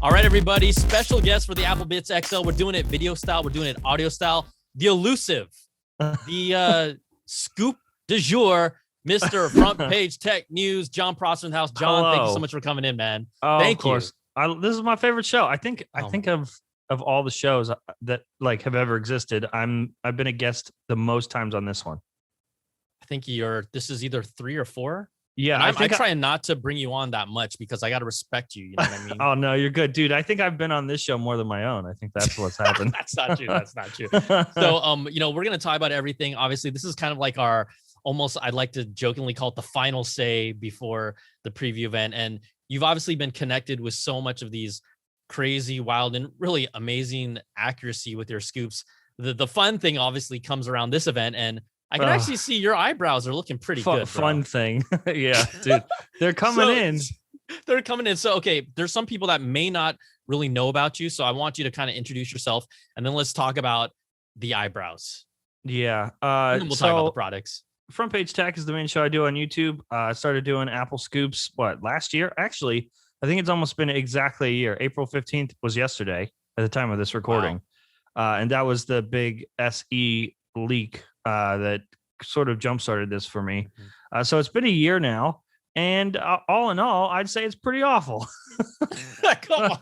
All right, everybody. Special guest for the Apple Bitz XL. We're doing it video style. We're doing it audio style. The elusive, the scoop du jour, Mr. Front Page Tech News, John Prosser in the house. John, Hello. thank you so much for coming in, man. Oh, Thank of course. This is my favorite show. I think of all the shows that like have ever existed, I've been a guest the most times on this one. I think this is either 3 or 4. Yeah, I try not to bring you on that much because I got to respect you. You know what I mean? Oh no, you're good, dude. I think I've been on this show more than my own. I think that's what's happened. That's not true. That's not true. So, we're gonna talk about everything. Obviously, this is kind of like our I'd like to jokingly call it the final say before the preview event. And you've obviously been connected with so much of these crazy, wild, and really amazing accuracy with your scoops. The fun thing obviously comes around this event, and I can actually see your eyebrows are looking pretty good. Fun thing. Yeah, dude. They're coming in. They're coming in. So, okay, there's some people that may not really know about you. So I want you to kind of introduce yourself, and then let's talk about the eyebrows. Yeah. And then we'll talk about the products. Front Page Tech is the main show I do on YouTube. I started doing Apple Scoops, last year? Actually, I think it's almost been exactly a year. April 15th was yesterday at the time of this recording. Wow. And that was the big SE leak that sort of jump-started this for me. Mm-hmm. So it's been a year now. And all in all, I'd say it's pretty awful. Come on.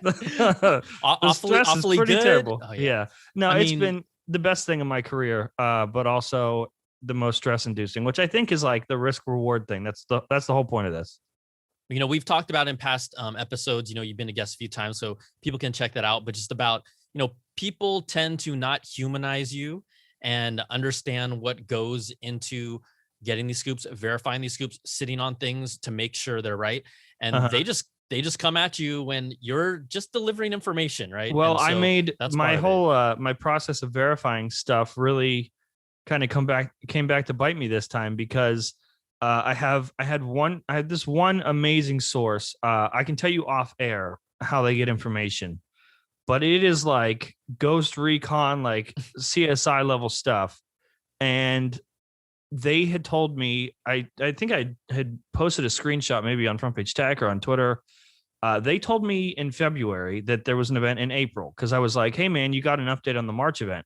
The stress is pretty good. terrible. Oh, yeah. No, it's been the best thing in my career, but also the most stress-inducing, which I think is like the risk-reward thing. That's the whole point of this. We've talked about in past episodes, you've been a guest a few times, so people can check that out. But just about, people tend to not humanize you and understand what goes into getting these scoops, verifying these scoops, sitting on things to make sure they're right. And they just come at you when you're just delivering information, right? Well, so I made my whole my process of verifying stuff really kind of came back to bite me this time because I had this one amazing source. I can tell you off air how they get information, but it is like Ghost Recon, like CSI level stuff. And they had told me, I think I had posted a screenshot maybe on Front Page Tech or on Twitter. They told me in February that there was an event in April because I was like, hey, man, you got an update on the March event.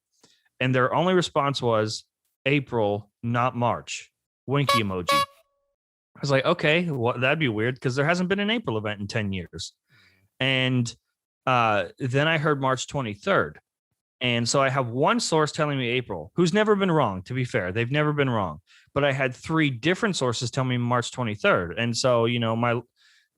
And their only response was April, not March. Winky emoji. I was like, okay, well, that'd be weird because there hasn't been an April event in 10 years. And then I heard March 23rd. And so I have one source telling me April, who's never been wrong, to be fair. They've never been wrong. But I had 3 different sources tell me March 23rd. And so,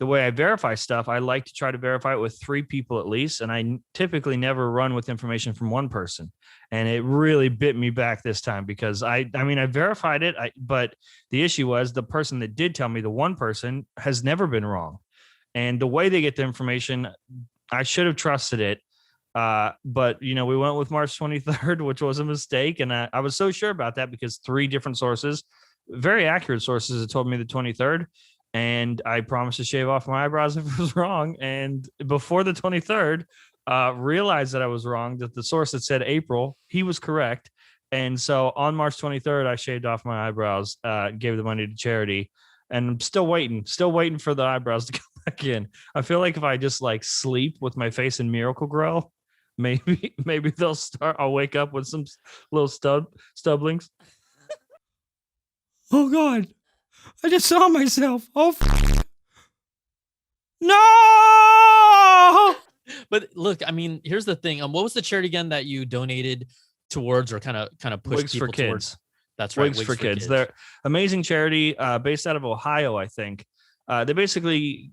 the way I verify stuff, I like to try to verify it with 3 people at least. And I typically never run with information from one person. And it really bit me back this time because I verified it. But the issue was the person that did tell me, the one person, has never been wrong. And the way they get the information, I should have trusted it. But we went with March 23rd, which was a mistake. And I was so sure about that because 3 different sources, very accurate sources, had told me the 23rd. And I promised to shave off my eyebrows if it was wrong. And before the 23rd, realized that I was wrong, that the source that said April, he was correct. And so on March 23rd, I shaved off my eyebrows, gave the money to charity. And I'm still waiting for the eyebrows to come back in. I feel like if I just like sleep with my face in Miracle-Gro, maybe they'll start. I'll wake up with some little stubblings. Oh God, I just saw myself. Oh no! But look, here's the thing. What was the charity again that you donated towards, or kind of pushed Wigs people for Kids towards? That's right, Wigs for Kids. They're amazing charity based out of Ohio, I think. They basically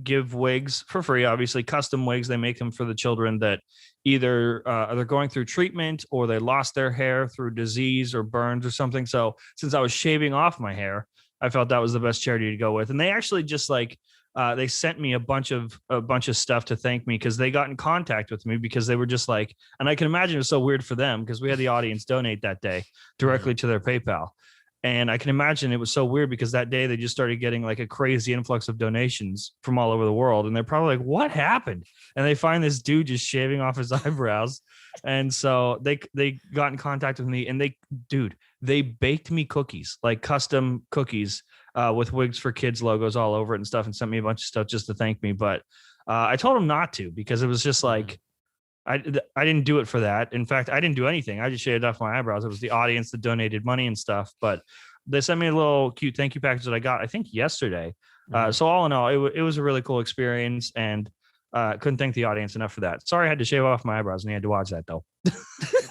give wigs for free, obviously custom wigs. They make them for the children that either they're going through treatment or they lost their hair through disease or burns or something. So since I was shaving off my hair, I felt that was the best charity to go with. And they actually just they sent me a bunch of stuff to thank me because they got in contact with me because they were just like, and I can imagine it was so weird for them because we had the audience donate that day directly to their PayPal. And I can imagine it was so weird because that day they just started getting like a crazy influx of donations from all over the world. And they're probably like, what happened? And they find this dude just shaving off his eyebrows. And so they got in contact with me and they baked me cookies, like custom cookies with Wigs for Kids logos all over it and stuff, and sent me a bunch of stuff just to thank me. But I told him not to because it was just like I didn't do it for that. In fact, I didn't do anything. I just shaved off my eyebrows. It was the audience that donated money and stuff. But they sent me a little cute thank you package that I got, I think, yesterday. So all in all, it was a really cool experience, and couldn't thank the audience enough for that. Sorry, I had to shave off my eyebrows and you had to watch that though.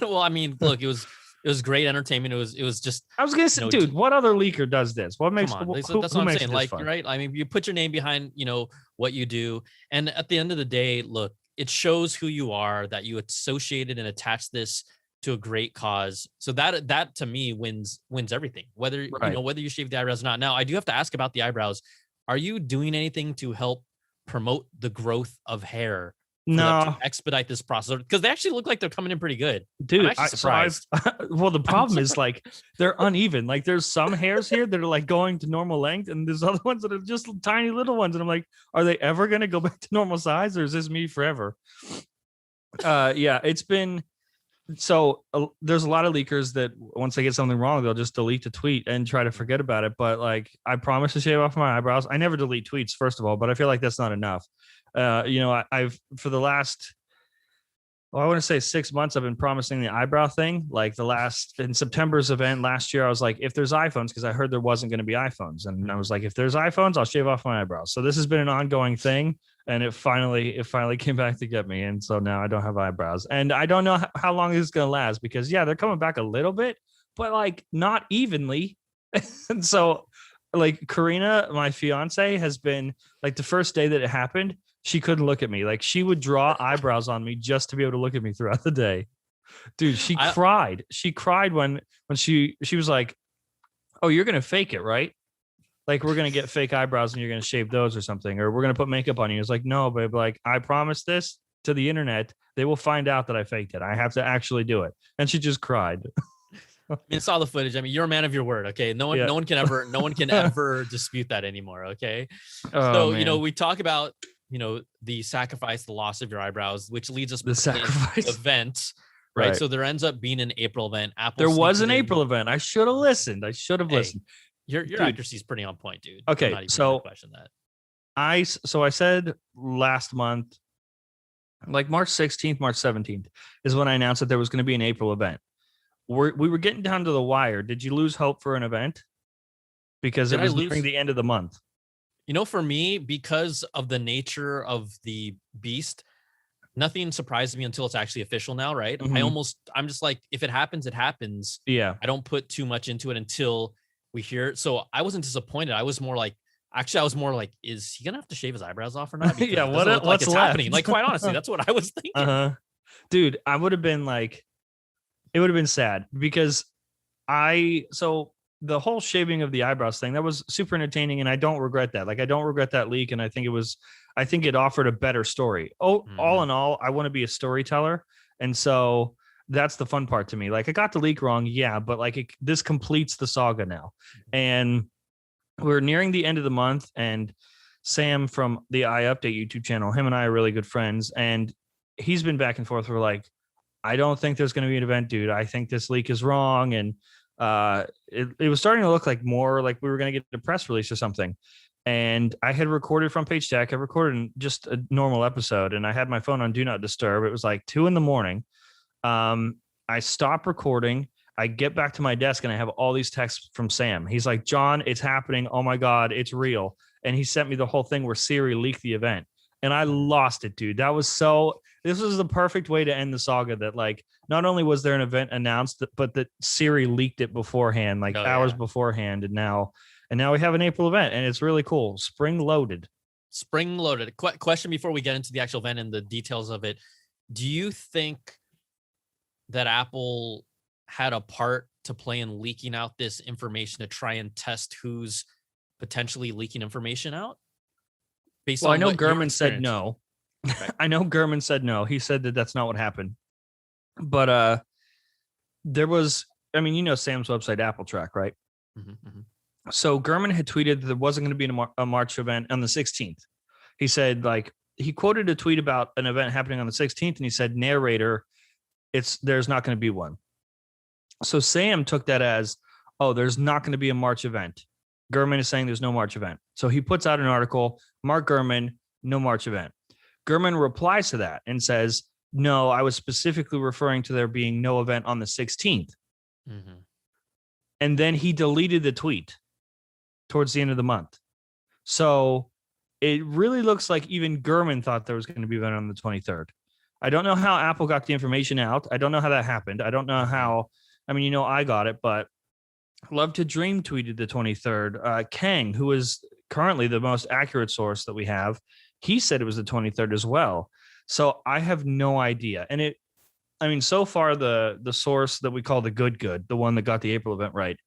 Well, I mean, look, it was great entertainment. It was just. I was gonna say, dude, what other leaker does this? What makes? Come on, that's what I'm saying. Like, right? I mean, you put your name behind, what you do, and at the end of the day, look, it shows who you are, that you associated and attached this to a great cause. So that to me wins everything. Whether whether you shave the eyebrows or not. Now, I do have to ask about the eyebrows. Are you doing anything to help promote the growth of hair? No, to expedite this process, because they actually look like they're coming in pretty good, dude. I'm actually surprised. Well, the problem is like they're uneven. Like there's some hairs here that are like going to normal length, and there's other ones that are just tiny little ones. And I'm like, are they ever gonna go back to normal size, or is this me forever? Yeah, it's been so. There's a lot of leakers that once they get something wrong, they'll just delete the tweet and try to forget about it. But like, I promise to shave off my eyebrows. I never delete tweets, first of all, but I feel like that's not enough. I've for the last, I want to say 6 months, I've been promising the eyebrow thing. Like in September's event last year, I was like, if there's iPhones, because I heard there wasn't going to be iPhones, and I was like, if there's iPhones, I'll shave off my eyebrows. So this has been an ongoing thing, and it finally came back to get me, and so now I don't have eyebrows, and I don't know how long this is going to last, because they're coming back a little bit, but like not evenly, and so like Karina, my fiance, has been like the first day that it happened, she couldn't look at me. Like she would draw eyebrows on me just to be able to look at me throughout the day. Dude, she cried. She cried when she was like, "Oh, you're gonna fake it, right? Like we're gonna get fake eyebrows and you're gonna shave those or something, or we're gonna put makeup on you." It's like, no, babe. Like I promised this to the internet. They will find out that I faked it. I have to actually do it. And she just cried. I mean, saw the footage. I mean, you're a man of your word. Okay. No one can ever dispute that anymore. Okay. So, man. We talk about, the sacrifice, the loss of your eyebrows, which leads us to the event, right? So there ends up being an April event. There was an April event. I should have listened. Listened. Your accuracy is pretty on point, dude. Okay. So question that. I said last month, like March 16th, March 17th is when I announced that there was going to be an April event. We were getting down to the wire. Did you lose hope for an event? Because it was nearing the end of the month. For me, because of the nature of the beast, nothing surprises me until it's actually official now, right? Mm-hmm. I'm just like, if it happens, it happens. Yeah. I don't put too much into it until we hear it. So I wasn't disappointed. I was more like, is he going to have to shave his eyebrows off or not? Because yeah. What's it's happening? Like, quite honestly, that's what I was thinking. Dude, I would have been like, it would have been sad because the whole shaving of the eyebrows thing, that was super entertaining. And I don't regret that. Like, I don't regret that leak. And I think it offered a better story. All in all, I want to be a storyteller. And so that's the fun part to me. Like I got the leak wrong. Yeah. But like this completes the saga now. And we're nearing the end of the month, and Sam from the iUpdate YouTube channel, him and I are really good friends. And he's been back and forth. We're like, I don't think there's going to be an event, dude. I think this leak is wrong. And it was starting to look like more like we were going to get a press release or something. And I had recorded from Page Tech. I recorded just a normal episode, and I had my phone on Do Not Disturb. It was like 2 a.m. I stopped recording. I get back to my desk, and I have all these texts from Sam. He's like, John, it's happening. Oh my God, it's real. And he sent me the whole thing where Siri leaked the event. And I lost it, dude. This was the perfect way to end the saga, that like, not only was there an event announced, but that Siri leaked it beforehand, like hours beforehand. And now we have an April event, and it's really cool. Spring loaded. Question before we get into the actual event and the details of it. Do you think that Apple had a part to play in leaking out this information to try and test who's potentially leaking information out? I know Gurman said no. Okay. I know Gurman said no. He said that that's not what happened. But there was, Sam's website, Apple Track, right? Mm-hmm. So Gurman had tweeted that there wasn't going to be a March event on the 16th. He said, like, he quoted a tweet about an event happening on the 16th, and he said, narrator, there's not going to be one. So Sam took that as, oh, there's not going to be a March event. Gurman is saying there's no March event. So he puts out an article, Mark Gurman, no March event. Gurman replies to that and says, no, I was specifically referring to there being no event on the 16th. Mm-hmm. And then he deleted the tweet towards the end of the month. So it really looks like even Gurman thought there was going to be an event on the 23rd. I don't know how Apple got the information out. I don't know how that happened. I don't know how, I mean, I got it, but Love to Dream tweeted the 23rd. Kang, who is currently the most accurate source that we have, he said it was the 23rd as well. So I have no idea. And so far the source that we call the good, the one that got the April event right,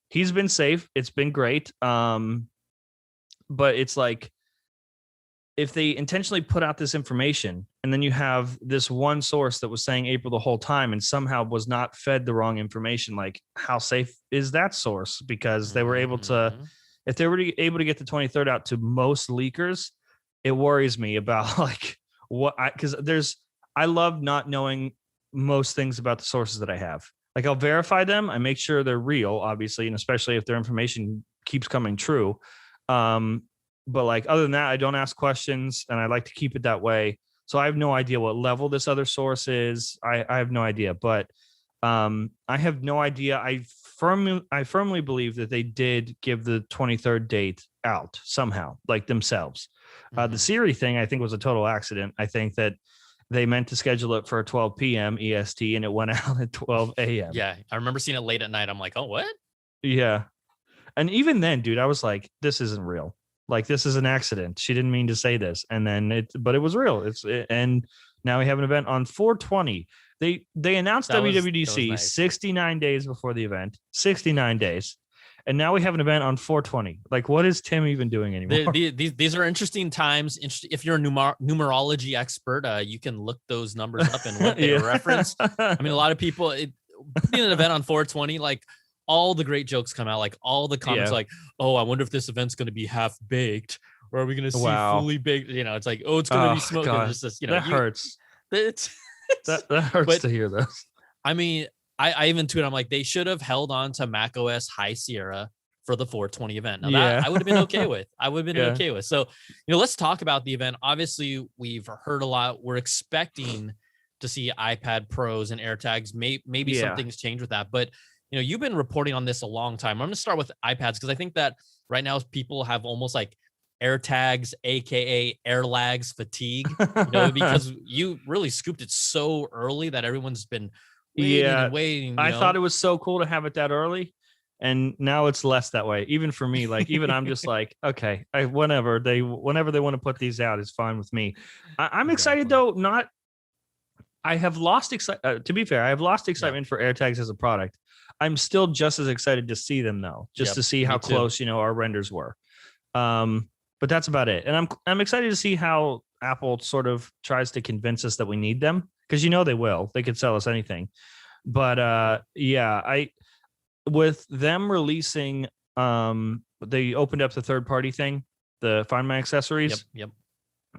he's been safe. It's been great. But it's like, if they intentionally put out this information and then you have this one source that was saying April the whole time and somehow was not fed the wrong information, like how safe is that source? Because they were able to, if they were able to get the 23rd out to most leakers, it worries me about like because I love not knowing most things about the sources that I have. Like I'll verify them. I make sure they're real, obviously, and especially if their information keeps coming true. But like other than that, I don't ask questions and I like to keep it that way. So I have no idea what level this other source is. I have no idea, but I have no idea. I firmly believe that they did give the 23rd date out somehow, like themselves. The Siri thing, I think, was a total accident. I think that they meant to schedule it for 12 p.m. EST and it went out at 12 a.m. Yeah, I remember seeing it late at night. I'm like, oh, what? Yeah. And even then, dude, I was like, this isn't real. Like, this is an accident. She didn't mean to say this. And then but it was real. And now we have an event on 4/20. They announced WWDC nice. 69 days before the event, 69 days. And now we have an event on 4/20. Like, what is Tim even doing anymore? These are interesting times. If you're a numerology expert, you can look those numbers up and what they reference. I mean, a lot of people putting an event on 4/20, like, all the great jokes come out, like all the comments, like, oh, I wonder if this event's going to be half baked, or are we going to see fully baked? It's like, oh, it's going to be smoking. Just this, that hurts. That hurts to hear this. I mean, I even tweeted, I'm like, they should have held on to macOS High Sierra for the 4/20 event. Now that I would have been okay with. Okay with. So, let's talk about the event. Obviously, we've heard a lot. We're expecting to see iPad Pros and AirTags. Maybe some things change with that, but you've been reporting on this a long time. I'm going to start with iPads because I think that right now people have almost like AirTags, aka AirLags fatigue, because you really scooped it so early that everyone's been waiting. I thought it was so cool to have it that early, and now it's less that way. Even for me, like even I'm just like, okay, whenever they want to put these out is fine with me. I'm excited though. I have lost excitement. To be fair, I have lost excitement for AirTags as a product. I'm still just as excited to see them though, just to see how close, our renders were. But that's about it. And I'm excited to see how Apple sort of tries to convince us that we need them, because they will. They could sell us anything. But with them releasing, they opened up the third-party thing, the Find My Accessories. Yep.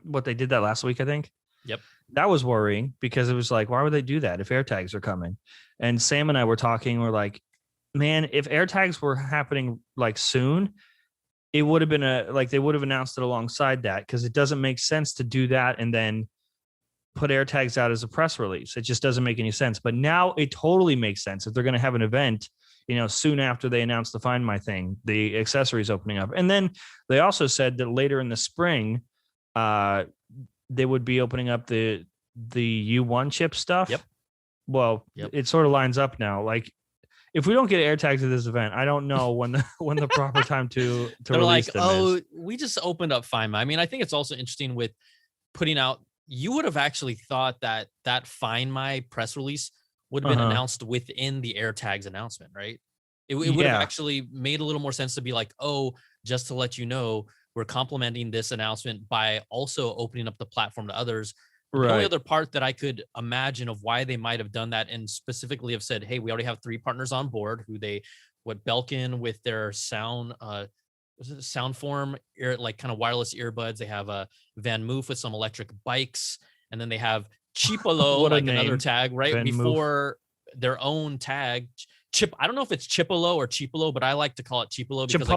What they did that last week, I think. Yep. That was worrying because it was like, why would they do that if AirTags are coming? And Sam and I were talking. We're like, man, if AirTags were happening like soon, it would have been they would have announced it alongside that, because it doesn't make sense to do that and then put AirTags out as a press release. It just doesn't make any sense. But now it totally makes sense if they're going to have an event, soon after they announce the Find My thing, the accessories opening up. And then they also said that later in the spring, they would be opening up the U1 chip stuff. Yep. Well, it sort of lines up now. Like, if we don't get AirTags at this event, I don't know when the proper time to They're release like, them is. We just opened up Find My. I mean, I think it's also interesting with putting out. You would have actually thought that Find My press release would have been announced within the AirTags announcement, right? It would have actually made a little more sense to be like, oh, just to let you know, we're complementing this announcement by also opening up the platform to others. Right. The only other part that I could imagine of why they might have done that, and specifically have said, hey, we already have 3 partners on board who Belkin with their Soundform like kind of wireless earbuds. They have a Van Moof with some electric bikes, and then they have Chipolo, like another tag right Van before Moof. Their own tag. I don't know if it's Chipolo or Chipolo, but I like to call it Chipolo because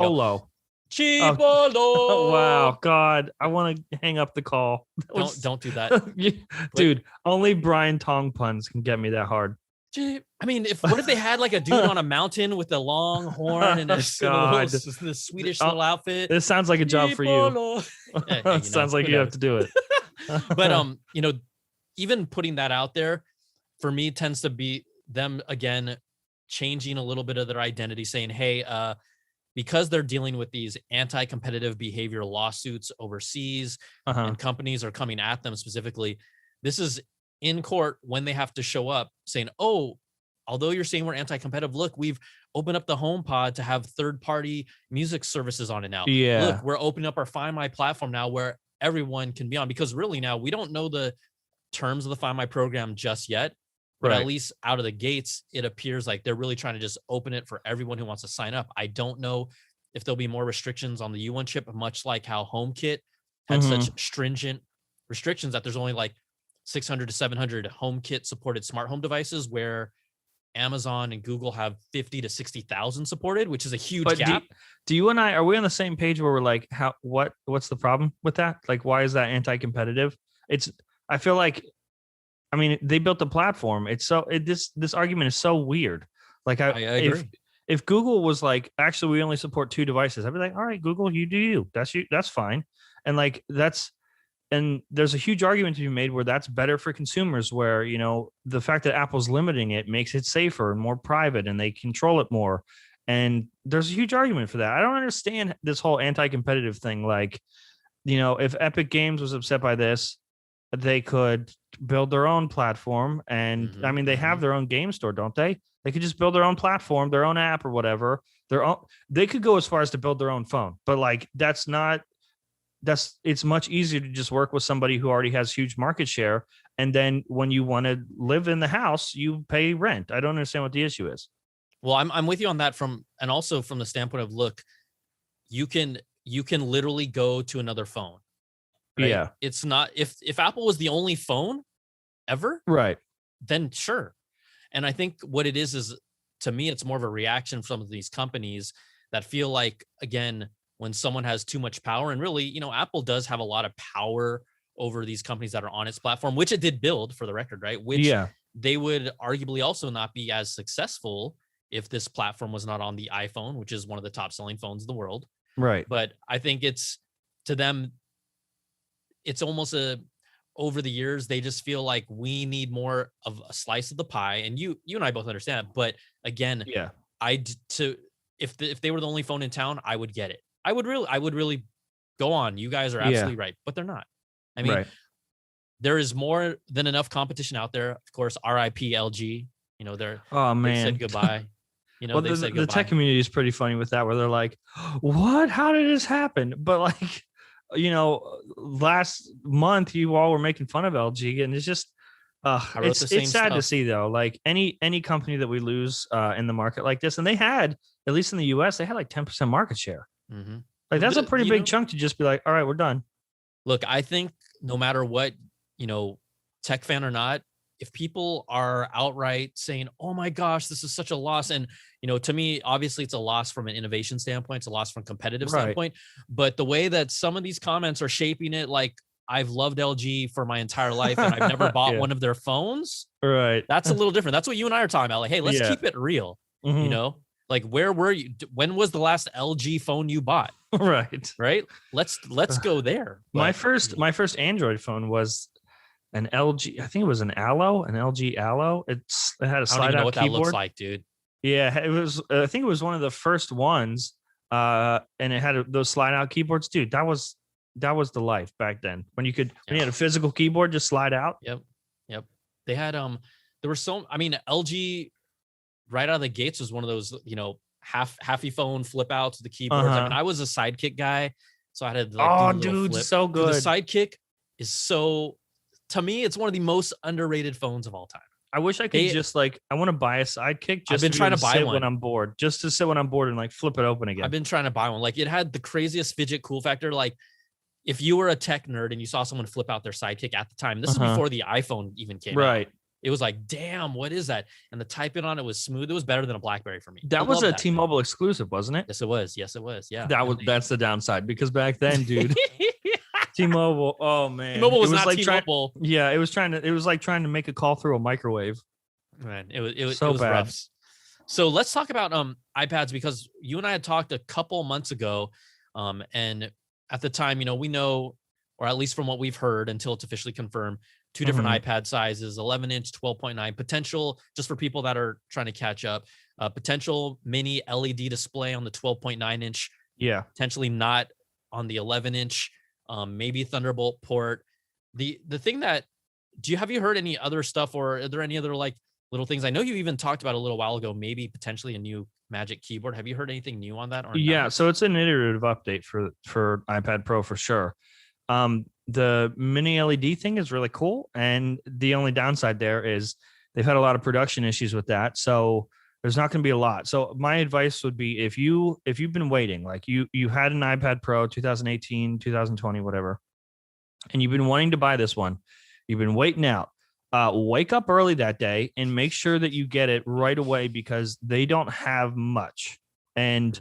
Chipolo. Wow, God, I want to hang up the call. Don't do that. Dude, only Brian Tong puns can get me that hard. I mean, what if they had like a dude on a mountain with a long horn and the Swedish little outfit? This sounds like a job for you. Hey, sounds like you have to do it. But even putting that out there for me tends to be them again changing a little bit of their identity, saying, hey, because they're dealing with these anti-competitive behavior lawsuits overseas and companies are coming at them specifically, this is in court when they have to show up saying, oh, although you're saying we're anti-competitive, look, we've opened up the HomePod to have third-party music services on it now. Yeah. Look, we're opening up our Find My platform now where everyone can be on, because really now we don't know the terms of the Find My program just yet, but at least out of the gates, it appears like they're really trying to just open it for everyone who wants to sign up. I don't know if there'll be more restrictions on the U1 chip, much like how HomeKit had such stringent restrictions that there's only like 600 to 700 HomeKit supported smart home devices, where Amazon and Google have 50 to 60,000 supported, which is a huge gap. Do you and I, are we on the same page where we're like, what's the problem with that? Like, why is that anti-competitive? I feel like, I mean, they built the platform. This argument is so weird. Like I agree. If Google was like, actually, we only support 2 devices, I'd be like, all right, Google, you do you. That's fine. And like, and there's a huge argument to be made where that's better for consumers, where, the fact that Apple's limiting it makes it safer and more private and they control it more. And there's a huge argument for that. I don't understand this whole anti-competitive thing. Like, if Epic Games was upset by this, they could build their own platform. And I mean, they have their own game store, don't they? They could just build their own platform, their own app or whatever. They could go as far as to build their own phone, but like, it's much easier to just work with somebody who already has huge market share. And then when you want to live in the house, you pay rent. I don't understand what the issue is. Well, I'm with you on that and also from the standpoint of, look, you can literally go to another phone. Right? Yeah. It's not, if Apple was the only phone ever, right, then sure. And I think what it is to me, it's more of a reaction from these companies that feel like, again, when someone has too much power, and really, Apple does have a lot of power over these companies that are on its platform, which it did build, for the record, right? Which they would arguably also not be as successful if this platform was not on the iPhone, which is one of the top selling phones in the world. Right. But I think to them, it's almost over the years, they just feel like we need more of a slice of the pie. And you and I both understand. But again, if they were the only phone in town, I would get it. I would really go on. You guys are absolutely right, but they're not. I mean, there is more than enough competition out there. Of course, RIP LG. They said goodbye. The tech community is pretty funny with that, where they're like, "What? How did this happen?" But like, last month you all were making fun of LG, and it's just, it's sad to see though. Like any company that we lose in the market like this, and they had, at least in the US, they had like 10% market share. Like that's a pretty big chunk to just be like, all right, we're done. Look, I think no matter what, tech fan or not, if people are outright saying, oh my gosh, this is such a loss. And, to me, obviously it's a loss from an innovation standpoint. It's a loss from a competitive standpoint. But the way that some of these comments are shaping it, like, I've loved LG for my entire life and I've never bought one of their phones. Right. That's a little different. That's what you and I are talking about. Like, hey, let's keep it real. Like, where were you? When was the last LG phone you bought? Right. Let's go there. But, my first Android phone was an LG. I think it was an LG Allo. It had a slide out keyboard. I don't even know what that looks like, dude. Yeah, it was. I think it was one of the first ones. And it had those slide out keyboards, dude. That was the life back then, when you had a physical keyboard just slide out. Yep. They had LG right out of the gates was one of those, halfy phone flip outs, the keyboards. I mean, I was a Sidekick guy, so I had so good. The Sidekick is to me, it's one of the most underrated phones of all time. I wish I could I want to buy a Sidekick. I've been trying to buy one when I'm bored, just to sit when I'm bored and like flip it open again. I've been trying to buy one. Like, it had the craziest fidget cool factor. Like, if you were a tech nerd and you saw someone flip out their Sidekick at the time, this is before the iPhone even came out. it was like, damn, what is that? And the typing on it was smooth. It was better than a BlackBerry for me. That was a T-Mobile exclusive, wasn't it? Yes, it was. Yes, it was. Yeah. That's the downside, because back then, dude, T-Mobile, oh man. T-Mobile was not like T-Mobile. it was like trying to make a call through a microwave. Man, it was so bad. rough. So let's talk about iPads, because you and I had talked a couple months ago. And at the time, we know, or at least from what we've heard until it's officially confirmed, two different iPad sizes, 11-inch, 12.9, potential, just for people that are trying to catch up, potential mini LED display on the 12.9-inch. Yeah. Potentially not on the 11-inch, maybe Thunderbolt port. The thing that, have you heard any other stuff, or are there any other like little things? I know you even talked about a little while ago, maybe potentially a new Magic Keyboard. Have you heard anything new on that? Or yeah, not? so it's an iterative update for iPad Pro for sure. The mini LED thing is really cool, and the only downside there is they've had a lot of production issues with that, so there's not going to be a lot. So my advice would be, if you've been waiting, like you had an iPad Pro 2018, 2020, whatever, and you've been wanting to buy this one, you've been waiting out. Wake up early that day and make sure that you get it right away, because they don't have much. And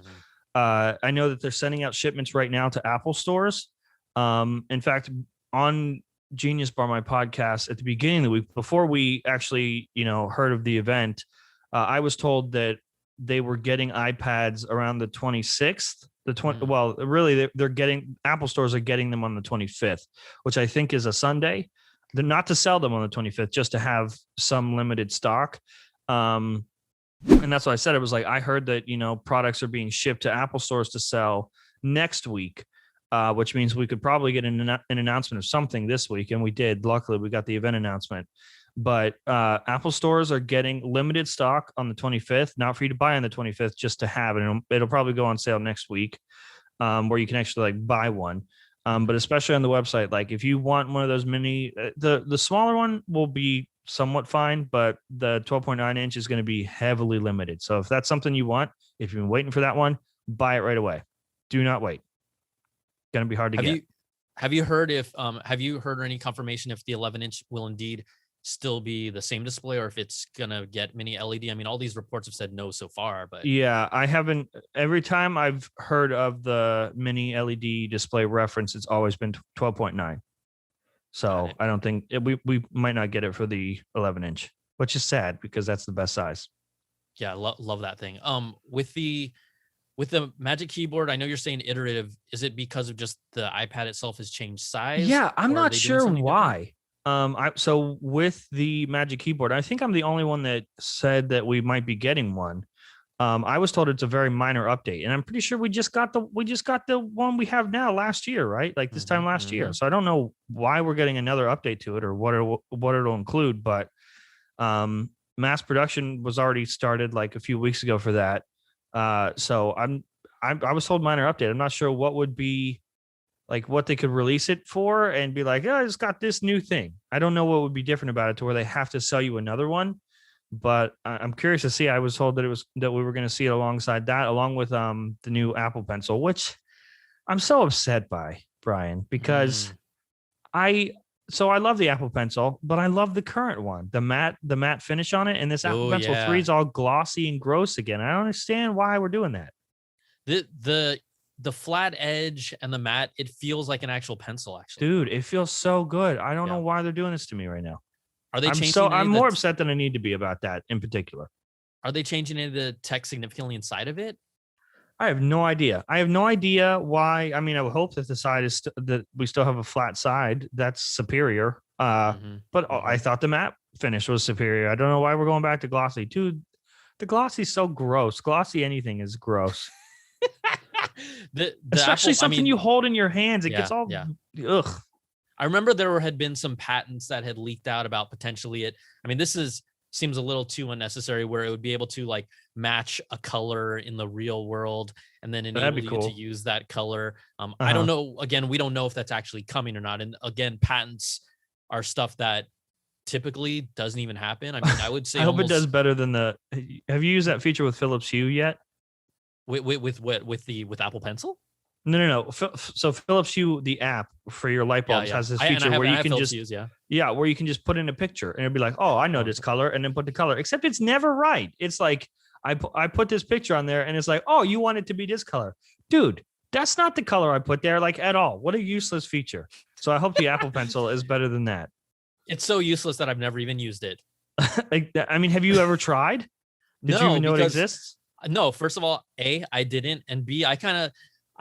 I know that they're sending out shipments right now to Apple stores. In fact, on Genius Bar, my podcast, at the beginning of the week, before we actually, heard of the event, I was told that they were getting iPads around the 26th. Well, really, they're getting, Apple stores are getting them on the 25th, which I think is a Sunday. They're not to sell them on the 25th, just to have some limited stock. And that's what I said. It was like, I heard that, products are being shipped to Apple stores to sell next week, which means we could probably get an announcement of something this week. And we did. Luckily, we got the event announcement. But Apple stores are getting limited stock on the 25th, not for you to buy on the 25th, just to have it. And it'll probably go on sale next week, where you can actually like buy one. But especially on the website, like if you want one of those mini, the smaller one will be somewhat fine, but the 12.9-inch is going to be heavily limited. So if that's something you want, if you've been waiting for that one, buy it right away. Do not wait. Going to be hard to get. Have you heard any confirmation if the 11-inch will indeed still be the same display, or if it's gonna get mini LED? I mean, all these reports have said no so far, but yeah, I haven't. Every time I've heard of the mini LED display reference, it's always been 12.9. So I don't think we might not get it for the 11-inch, which is sad, because that's the best size. Yeah, love that thing. With the Magic Keyboard, I know you're saying iterative. Is it because of just the iPad itself has changed size? Yeah, I'm not sure why. So with the Magic Keyboard, I think I'm the only one that said that we might be getting one. I was told it's a very minor update, and I'm pretty sure we just got the one we have now last year, right? Like this time last year. So I don't know why we're getting another update to it, or what it'll include, but mass production was already started like a few weeks ago for that. So I was told minor update. I'm not sure what would be like what they could release it for and be like, I just got this new thing. I don't know what would be different about it to where they have to sell you another one, but I'm curious to see. I was told that we were going to see it alongside that, along with the new Apple Pencil, which I'm so upset by, Brian, because I love the Apple Pencil, but I love the current one, the matte finish on it, and this Apple Pencil 3 is all glossy and gross again. I don't understand why we're doing that. The flat edge and the matte, it feels like an actual pencil, actually. Dude, it feels so good. I don't know why they're doing this to me right now. Are they changing? I'm more upset than I need to be about that in particular. Are they changing any of the tech significantly inside of it? I have no idea. I have no idea why. I mean, I would hope that the side is that we still have a flat side. That's superior. But I thought the matte finish was superior. I don't know why we're going back to glossy. Dude, the glossy is so gross. Glossy anything is gross. Especially Apple, something you hold in your hands. It gets all ugh. I remember there had been some patents that had leaked out about potentially it. I mean, seems a little too unnecessary, where it would be able to like match a color in the real world and then enable you to use that color. I don't know. Again, we don't know if that's actually coming or not. And again, patents are stuff that typically doesn't even happen. I mean, I would say I hope it does better than have you used that feature with Philips Hue yet? With Apple Pencil? No. So Philips Hue, the app for your light bulbs, has this feature where you can just where you can just put in a picture and it'll be like, oh, I know this color, and then put the color. Except it's never right. It's like I put this picture on there, and it's like, oh, you want it to be this color, dude. That's not the color I put there, like at all. What a useless feature. So I hope the Apple Pencil is better than that. It's so useless that I've never even used it. Like, I mean, have you ever tried? Did you even know it exists? No, first of all, A, I didn't, and B, I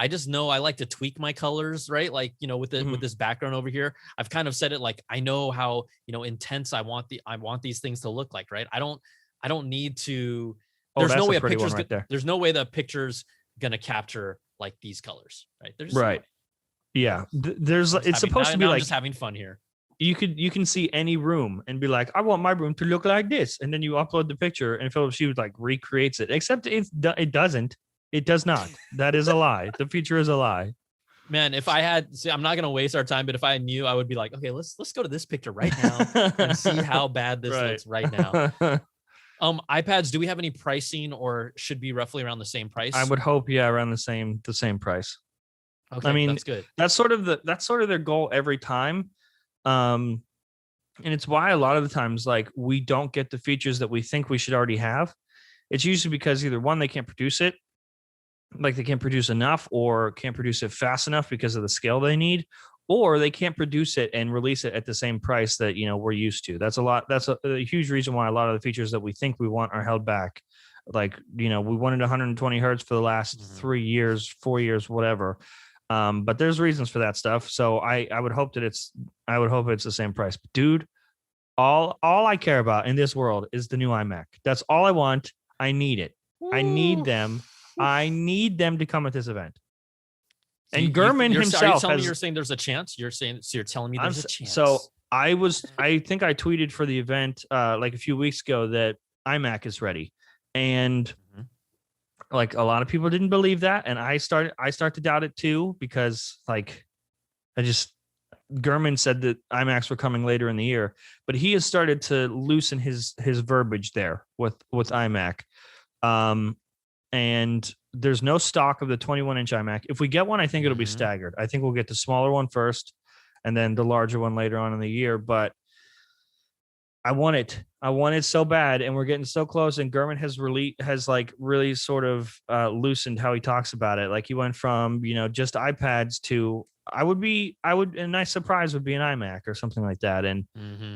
just know I like to tweak my colors, right? Like, with this background over here, I've kind of said it like, I know how, intense I want these things to look like, right? I don't need to, there's no way a picture's there's no way the picture's going to capture like these colors, right? There's right. Yeah. It's supposed to be like, I'm just having fun here. You can see any room and be like, I want my room to look like this. And then you upload the picture and Philips Hue like recreates it, except it doesn't. It does not. That is a lie. The feature is a lie. Man, if I had, I'm not going to waste our time, but if I knew, I would be like, okay, let's go to this picture right now and see how bad this looks right now. iPads, do we have any pricing, or should be roughly around the same price? I would hope, around the same price. Okay, I mean, that's good. That's sort of their goal every time. And it's why a lot of the times, like, we don't get the features that we think we should already have. It's usually because either one, they can't produce it, like they can't produce enough, or can't produce it fast enough because of the scale they need, or they can't produce it and release it at the same price that we're used to. That's a huge reason why a lot of the features that we think we want are held back. Like, we wanted 120 hertz for the last 3 years, 4 years, whatever. But there's reasons for that stuff. So I would hope it's the same price. But dude, all I care about in this world is the new iMac. That's all I want. I need it. I need them. I need them to come at this event. And Gurman himself you're saying there's a chance? You're telling me there's a chance. So I think I tweeted for the event like a few weeks ago that iMac is ready. And like a lot of people didn't believe that, and I start to doubt it too, because like Gurman said that iMacs were coming later in the year, but he has started to loosen his verbiage there with iMac. And there's no stock of the 21-inch iMac. If we get one, I think it'll be staggered. I think we'll get the smaller one first and then the larger one later on in the year. But I want it. I want it so bad, and we're getting so close. And Gurman has really sort of loosened how he talks about it. Like he went from just iPads to a nice surprise would be an iMac or something like that, and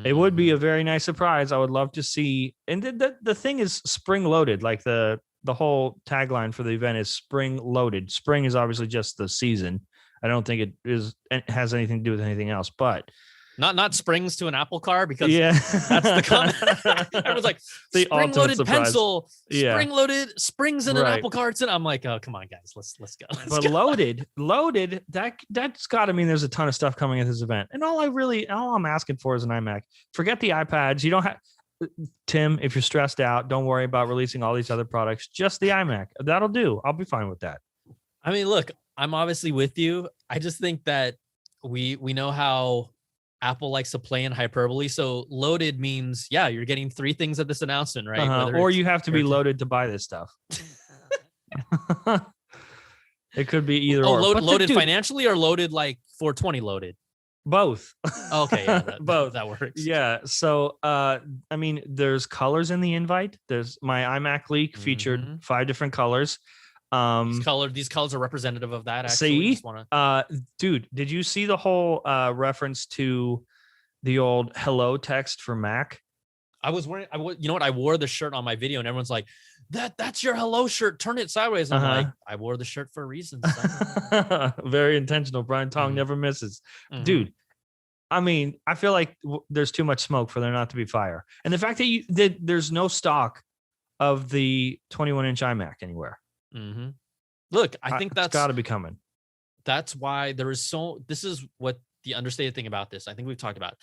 it would be a very nice surprise. I would love to see. And the thing is spring loaded. Like the whole tagline for the event is spring loaded. Spring is obviously just the season. I don't think it has anything to do with anything else, but. Not springs to an Apple car, because that's the everyone's like spring loaded pencil, spring loaded springs in an Apple car. And I'm like, oh, come on, guys, let's go. But loaded, that's got to mean there's a ton of stuff coming at this event. And all I'm asking for is an iMac. Forget the iPads. You don't have Tim. If you're stressed out, don't worry about releasing all these other products. Just the iMac. That'll do. I'll be fine with that. I mean, look, I'm obviously with you. I just think that we know how Apple likes to play in hyperbole. So loaded means, you're getting 3 things at this announcement, right? Or you have to be loaded to buy this stuff. It could be either or. Loaded financially, or loaded like 420 loaded? Both. Okay, yeah, both. That works. Yeah. So, I mean, there's colors in the invite. There's my iMac leak featured 5 different colors. These colors are representative of that. Actually, dude, did you see the whole reference to the old hello text for Mac? I was wearing, I wore the shirt on my video, and everyone's like, that's your hello shirt. Turn it sideways. I'm like, I wore the shirt for a reason. Very intentional. Brian Tong never misses. Dude, I mean, I feel like there's too much smoke for there not to be fire. And the fact that there's no stock of the 21-inch iMac anywhere. Look, I think that's got to be coming. That's why this is what the understated thing about this. I think we've talked about,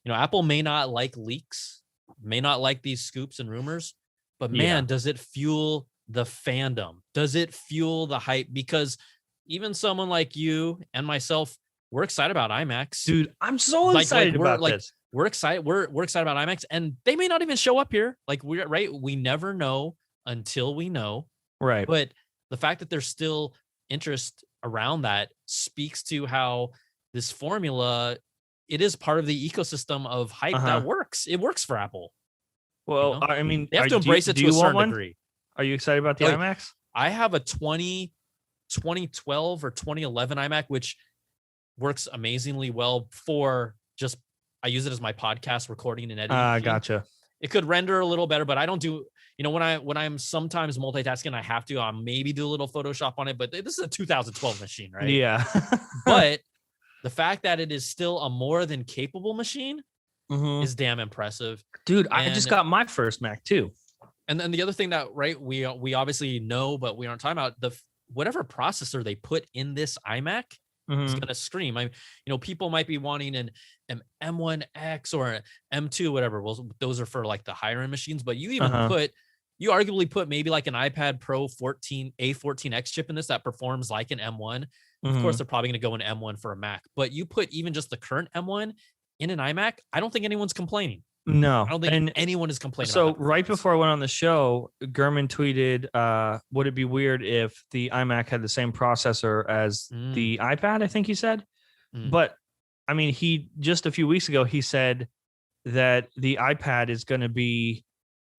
Apple may not like leaks, may not like these scoops and rumors, but man, does it fuel the fandom? Does it fuel the hype? Because even someone like you and myself, we're excited about iMacs. Dude, I'm so excited about this. We're excited. We're excited about iMacs, and they may not even show up here. Like we never know until we know. Right. But the fact that there's still interest around that speaks to how this formula, it is part of the ecosystem of hype that works. It works for Apple. Well, I mean, they have to embrace it to a certain degree. Are you excited about the iMacs? I have a 2012 or 2011 iMac, which works amazingly well for just, I use it as my podcast recording and editing. Gotcha. It could render a little better, but I don't do, when I'm sometimes multitasking, I have to maybe do a little Photoshop on it, but this is a 2012 machine, right? Yeah. But the fact that it is still a more than capable machine is damn impressive. Dude, I just got my first Mac too. And then the other thing that, right, we obviously know, but we aren't talking about, whatever processor they put in this iMac is going to scream. People might be wanting an M1X or an M2, whatever. Well, those are for like the higher end machines, but you even you arguably put maybe like an iPad Pro A14X chip in this that performs like an M1. Of course, they're probably going to go an M1 for a Mac, but you put even just the current M1 in an iMac, I don't think anyone's complaining. No, I don't think anyone is complaining. So right before I went on the show, Gurman tweeted, would it be weird if the iMac had the same processor as the iPad? I think he said. But I mean, just a few weeks ago, he said that the iPad is going to be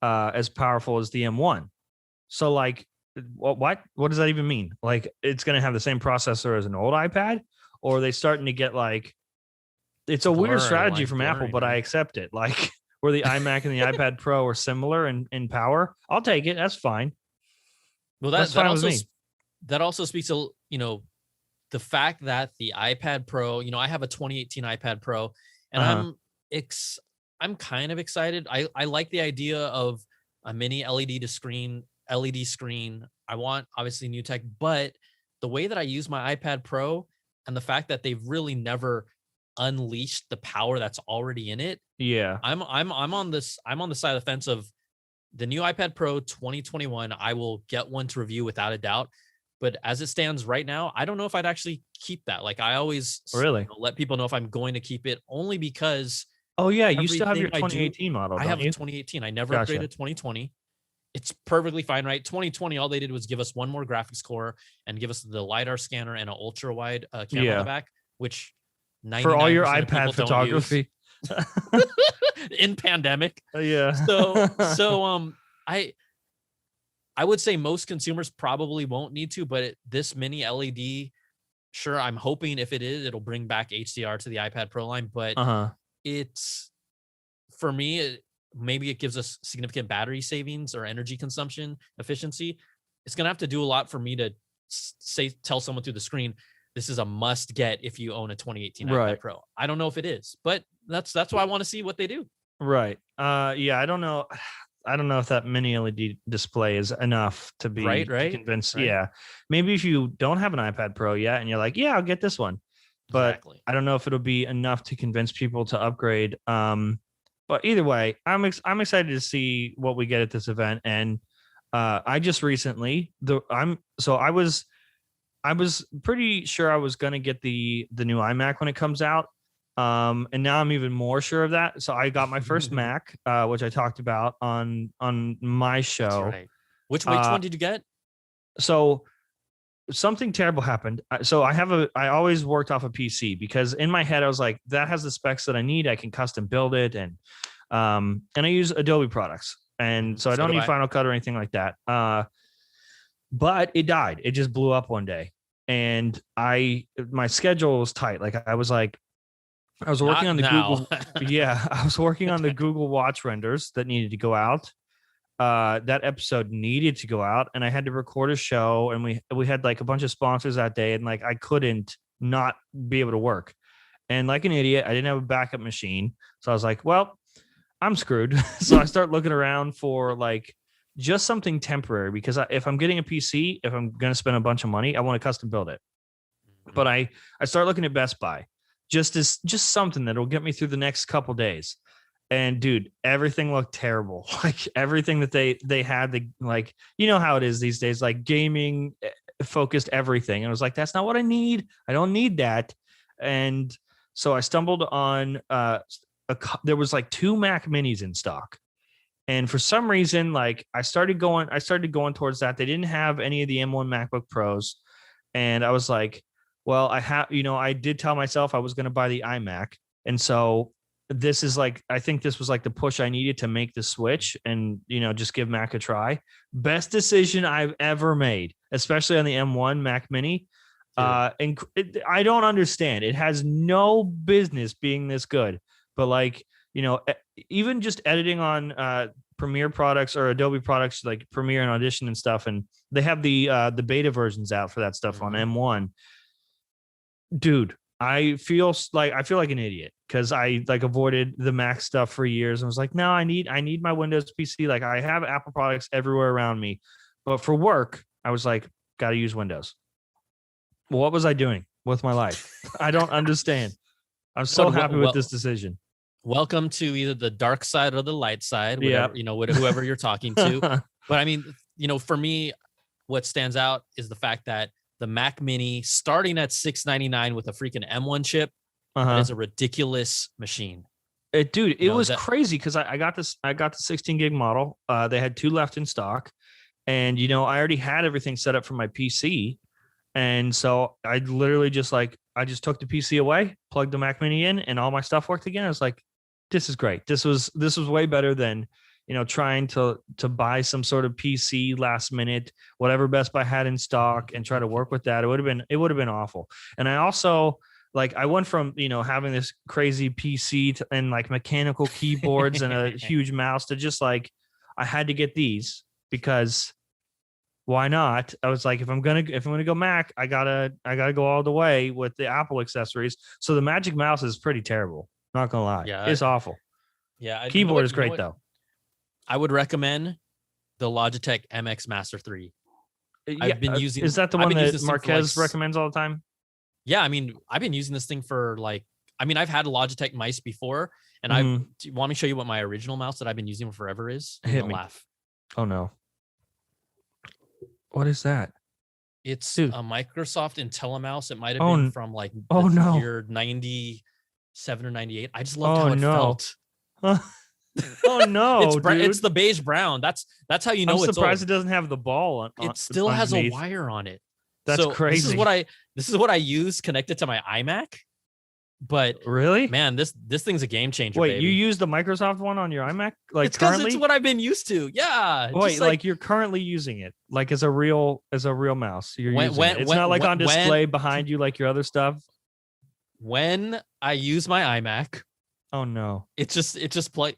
as powerful as the M1. So like, what does that even mean? Like, it's going to have the same processor as an old iPad, or are they starting to get like, it's a weird strategy from Apple, but I accept it. Like, where the iMac and the iPad Pro are similar in power, I'll take it. That's fine. Well, that also speaks to, the fact that the iPad Pro, I have a 2018 iPad Pro, and I'm kind of excited. I like the idea of a mini LED screen. I want obviously new tech, but the way that I use my iPad Pro and the fact that they've really never unleashed the power that's already in it. Yeah. I'm on the side of the fence of the new iPad Pro 2021. I will get one to review without a doubt. But as it stands right now, I don't know if I'd actually keep that. Like, I always let people know if I'm going to keep it, only because. Oh yeah, you still have your 2018 model. I have a 2018. I never upgraded 2020. It's perfectly fine, right? 2020, all they did was give us one more graphics core and give us the LiDAR scanner and an ultra wide camera on the back, which for all your iPad photography in pandemic. Yeah. So I would say most consumers probably won't need to, but this mini LED, sure, I'm hoping if it is, it'll bring back HDR to the iPad Pro line, but it's, for me, maybe it gives us significant battery savings or energy consumption efficiency. It's going to have to do a lot for me to tell someone through the screen, this is a must get if you own a 2018 iPad Pro. I don't know if it is, but that's why I want to see what they do. Right. Yeah, I don't know. I don't know if that mini LED display is enough to be convinced. Right. Yeah. Maybe if you don't have an iPad Pro yet and you're like, yeah, I'll get this one. But I don't know if it'll be enough to convince people to upgrade. But either way, I'm excited to see what we get at this event. And I just recently I was pretty sure I was gonna get the new iMac when it comes out. And now I'm even more sure of that. So I got my first Mac, which I talked about on my show. Right. Which one did you get? So something terrible happened. So I always worked off a PC because in my head I was like, that has the specs that I need. I can custom build it, and I use Adobe products, and so I don't need Final Cut or anything like that. But it died. It just blew up one day, and my schedule was tight. Like I was working on the Google. Yeah, I was working on the Google Watch renders that needed to go out. That episode needed to go out, and I had to record a show, and we had like a bunch of sponsors that day, and like I couldn't not be able to work. And like an idiot, I didn't have a backup machine, so I was like, well, I'm screwed. So I start looking around for like just something temporary, because if I'm getting a PC, if I'm going to spend a bunch of money, I want to custom build it. But I start looking at Best Buy, just something that'll get me through the next couple days. And dude, everything looked terrible. Like everything that they had, like, you know how it is these days, like gaming focused everything. And I was like, that's not what I need. I don't need that. And so I stumbled on there was like 2 Mac minis in stock. And for some reason, like I started going towards that. They didn't have any of the M1 MacBook Pros. and I was like, well, I did tell myself I was going to buy the iMac. And so this is like, I think this was like the push I needed to make the switch and, just give Mac a try. Best decision I've ever made, especially on the M1 Mac Mini. And I don't understand. It has no business being this good, but like, even just editing on Premiere products or Adobe products like Premiere and Audition and stuff. And they have the beta versions out for that stuff on M1. Dude, I feel like an idiot because I like avoided the Mac stuff for years and was like, no, I need my Windows PC. Like I have Apple products everywhere around me, but for work, I was like, got to use Windows. Well, what was I doing with my life? I don't understand. I'm so happy with this decision. Welcome to either the dark side or the light side, whatever, whoever you're talking to. But I mean, for me, what stands out is the fact that the Mac Mini starting at $699 with a freaking M1 chip is a ridiculous machine. It was crazy because I got the 16 gig model. They had 2 left in stock, and I already had everything set up for my PC, and so I literally just took the PC away, plugged the Mac Mini in, and all my stuff worked again. I was like, this is great. This was way better than trying to buy some sort of PC last minute, whatever Best Buy had in stock, and try to work with that. It would have been awful. And I also I went from having this crazy PC and like mechanical keyboards and a huge mouse to just like I had to get these because why not? I was like, if I'm gonna go Mac, I gotta go all the way with the Apple accessories. So the Magic Mouse is pretty terrible. Not gonna lie, it's awful. Yeah, keyboard is great though. I would recommend the Logitech MX Master 3. I've been using. Is that the one that Marquez recommends all the time? Yeah, I mean, I've been using this thing for I've had a Logitech mice before, and do you want me to show you what my original mouse that I've been using forever is? Hit me. Laugh. Oh no. What is that? It's a Microsoft Intellimouse. It might have been from year 97 or 98. I just loved how it felt. Oh no, it's the beige brown. That's how you know. I'm surprised it doesn't have the ball on. It still has a wire on it. That's crazy. This is what I use connected to my iMac. But really, man, this thing's a game changer. Wait, baby. you use the Microsoft one on your iMac? Like it's because it's what I've been used to. Yeah. Wait, like you're currently using it like as a real mouse. You're using it. It's not like on display behind you like your other stuff. When I use my iMac. Oh no. It just play,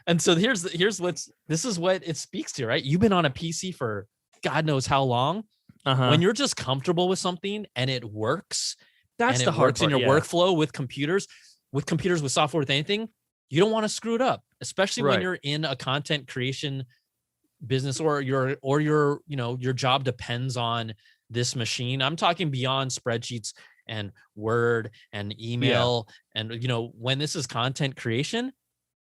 and so this is what it speaks to, right? You've been on a PC for God knows how long. When you're just comfortable with something and it works, that's the hard part, in your workflow with computers, with software, with anything, you don't want to screw it up, especially when you're in a content creation business or your job depends on this machine. I'm talking beyond spreadsheets and Word and email. And, when this is content creation,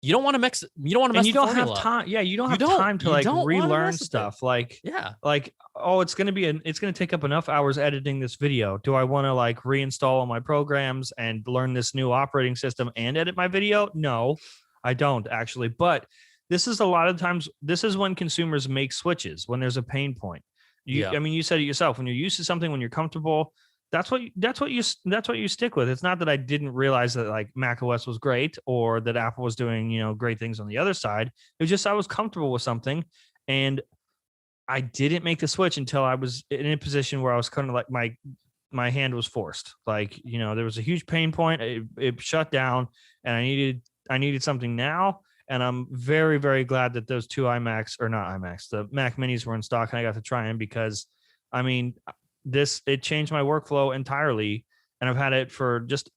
you don't want to mess. You don't want to mess. You don't have time. Yeah. You don't have time to relearn stuff. It's going to take up enough hours editing this video. Do I want to reinstall all my programs and learn this new operating system and edit my video? No, I don't actually. But this is a lot of times, this is when consumers make switches, when there's a pain point. I mean, you said it yourself, when you're used to something, when you're comfortable, that's what you stick with. It's not that I didn't realize that Mac OS was great or that Apple was doing, great things on the other side. It was just, I was comfortable with something and I didn't make the switch until I was in a position where I was kind of my hand was forced. There was a huge pain point. It shut down and I needed something now. And I'm very, very glad that those two iMacs, or not iMacs, the Mac Minis were in stock and I got to try them because, I mean, it changed my workflow entirely. And I've had it for just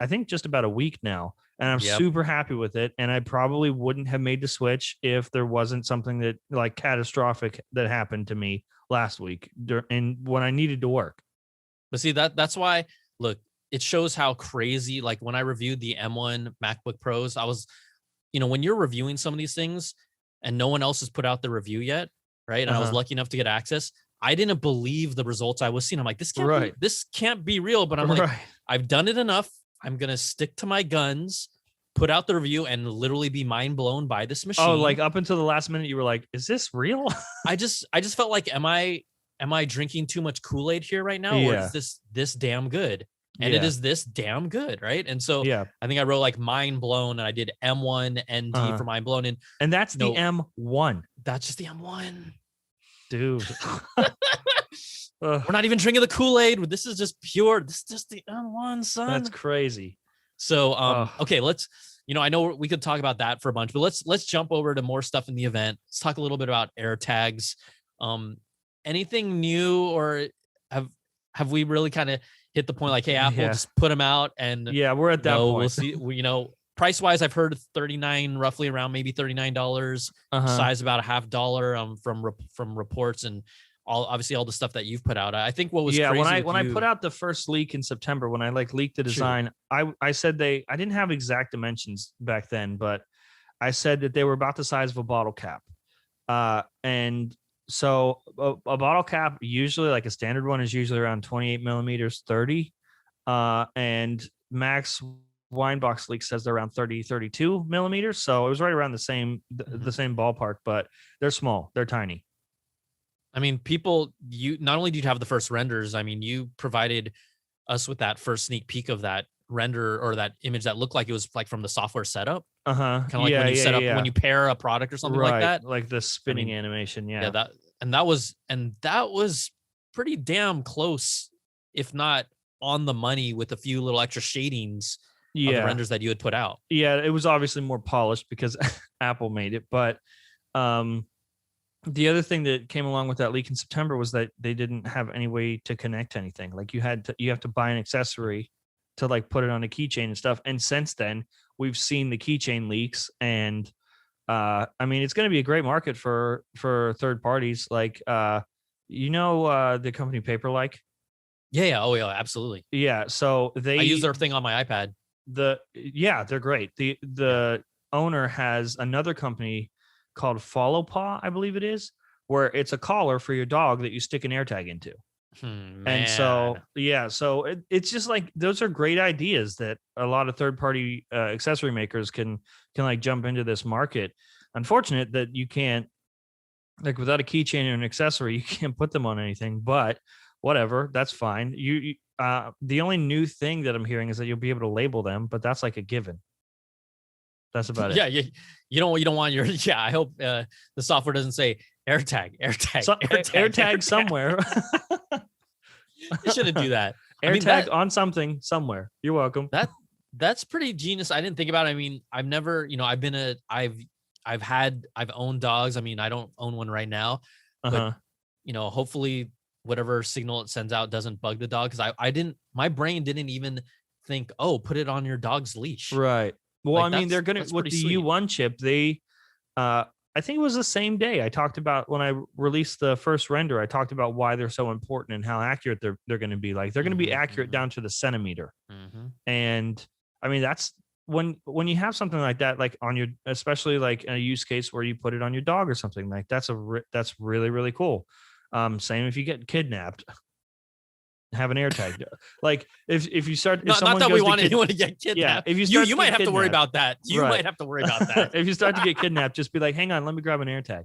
about a week now. And I'm super happy with it. And I probably wouldn't have made the switch if there wasn't something that catastrophic that happened to me last week and when I needed to work. But see, that's why, look, it shows how crazy, when I reviewed the M1 MacBook Pros, I was, when you're reviewing some of these things and no one else has put out the review yet, right? And I was lucky enough to get access. I didn't believe the results I was seeing. I'm like, this can't be real. But I'm like, I've done it enough. I'm going to stick to my guns, put out the review and literally be mind blown by this machine. Oh, up until the last minute, you were like, is this real? I just felt like, am I am I drinking too much Kool-Aid here right now, or is this damn good? And it is this damn good, right? And so I think I wrote like mind blown, and I did M1 ND for mind blown, and that's the M1. That's just the M1, dude. We're not even drinking the Kool-Aid. This is just pure. This is just the M1, son. That's crazy. So okay, let's. I know we could talk about that for a bunch, but let's jump over to more stuff in the event. Let's talk a little bit about AirTags. Anything new, or have we really kind of hit the point like, hey, Apple, just put them out, and we're at that point. We'll see. Price wise, I've heard 39, roughly around maybe $39. Size about $50 from reports, and obviously all the stuff that you've put out. I think what was crazy when I put out the first leak in September, when I leaked the design, I said I didn't have exact dimensions back then, but I said that they were about the size of a bottle cap. And so a bottle cap, usually like a standard one, is usually around 28 millimeters, 30. And Max wine box leak says they're around 32 millimeters. So it was right around the same ballpark, but they're small, they're tiny. I mean, you not only did you have the first renders, I mean, you provided us with that first sneak peek of that render, or that image that looked like it was like from the software setup. Kind of like when you set up, when you pair a product or something like that. Like the spinning animation. Yeah. That was pretty damn close, if not on the money, with a few little extra shadings of the renders that you had put out. Yeah, it was obviously more polished because Apple made it, but the other thing that came along with that leak in September was that they didn't have any way to connect anything. Like you have to buy an accessory to like put it on a keychain and stuff. And since then, we've seen the keychain leaks, and I mean, it's going to be a great market for third parties. Like the company Paperlike. Yeah. Oh yeah, absolutely. Yeah. So I use their thing on my iPad. They're great. The owner has another company called Follow Paw, I believe it is, where it's a collar for your dog that you stick an AirTag into. And so it's just like, those are great ideas that a lot of third-party accessory makers can like jump into this market. Unfortunate that you can't, like, without a keychain or an accessory, you can't put them on anything, but whatever, that's fine. You the only new thing that I'm hearing is that you'll be able to label them, but that's like a given. That's about it. Yeah, you don't want your. Yeah, I hope the software doesn't say AirTag somewhere. You shouldn't do that. AirTag on something somewhere. You're welcome. That's pretty genius. I didn't think about it. I mean, I've never, I've owned dogs. I mean, I don't own one right now, but hopefully whatever signal it sends out doesn't bug the dog, because my brain didn't even think, oh, put it on your dog's leash. Right. Well, like, I mean, they're going to, with the sweet U1 chip, I think it was the same day I talked about, when I released the first render, I talked about why they're so important and how accurate they're going to be. Like, they're going to be accurate down to the centimeter. And I mean, that's when you have something like that, like on your, especially like a use case where you put it on your dog or something, like that's really, really cool. Same if you get kidnapped. Have an AirTag. Like if you start, not that we want anyone to get kidnapped. If you might have to worry about that. Might have to worry about that. If you start to get kidnapped, just be like, hang on, let me grab an AirTag.